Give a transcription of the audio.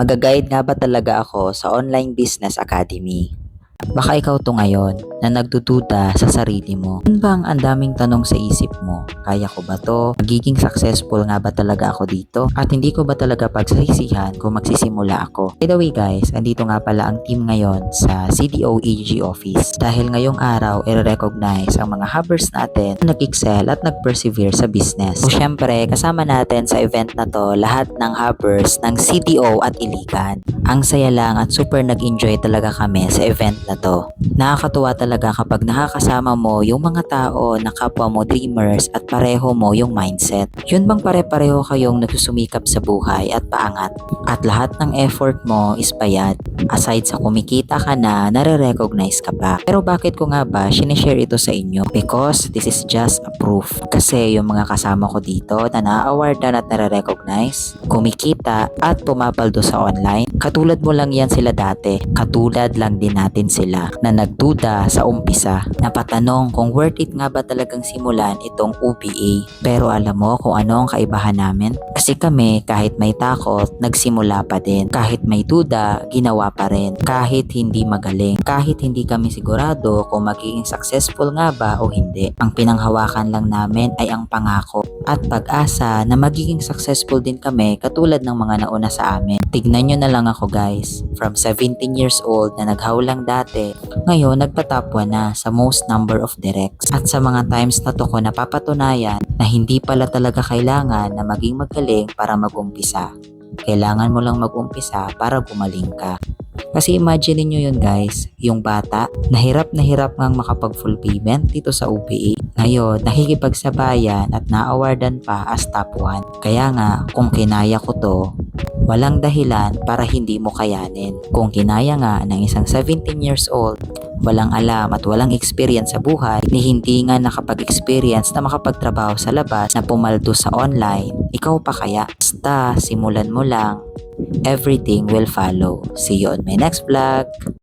Magaguide nga ba talaga ako sa Online Business Academy? Baka ikaw to ngayon na nagdududa sa sarili mo. Ano bang ang daming tanong sa isip mo? Kaya ko ba to? Magiging successful nga ba talaga ako dito? At hindi ko ba talaga pagsisisihan kung magsisimula ako? By the way guys, andito nga pala ang team ngayon sa CDO-AG office. Dahil ngayong araw, i-recognize ang mga hubbers natin na nag-excel at nag-persevere sa business. So syempre, kasama natin sa event na to lahat ng hubbers ng CDO at Iligan. Ang saya lang at super nag-enjoy talaga kami sa event na to. Nakakatuwa talaga kapag nakakasama mo yung mga tao na kapwa mo dreamers at pareho mo yung mindset. Yun bang pare-pareho kayong nagsusumikap sa buhay at paangat? At lahat ng effort mo is bayad. Aside sa kumikita ka na, nare-recognize ka pa. Pero bakit ko nga ba sinishare ito sa inyo? Because this is just a proof. Kasi yung mga kasama ko dito na na-awardan at nare-recognize, kumikita at pumapaldo sa online, katulad mo lang yan sila dati. Katulad lang din natin sila na nagduda sa umpisa. Napatanong kung worth it nga ba talagang simulan itong UBA. Pero alam mo kung ano ang kaibahan namin? Kasi kami kahit may takot, nagsimula pa din. Kahit may duda, ginawa pa rin. Kahit hindi magaling. Kahit hindi kami sigurado kung magiging successful nga ba o hindi. Ang pinanghawakan lang namin ay ang pangako at pag-asa na magiging successful din kami katulad ng mga nauna sa amin. Tignan nyo na lang ako guys. From 17 years old na naghawlang dati, ngayon nagpa-top 1 na sa most number of directs. At sa mga times na to ko napapatunayan na hindi pala talaga kailangan na maging magaling para mag-umpisa. Kailangan mo lang mag-umpisa para gumaling ka. Kasi imagine niyo yun guys, yung bata, na hirap ngang makapag-full payment dito sa UBA. Ngayon, nakikipagsabayan at na-awardan pa as top 1. Kaya nga, kung kinaya ko to, walang dahilan para hindi mo kayanin. Kung kinaya nga ng isang 17 years old, walang alam at walang experience sa buhay, ni hindi nga nakapag-experience na makapagtrabaho sa labas na pumaldo sa online, ikaw pa kaya? Basta simulan mo lang, everything will follow. See you on my next vlog.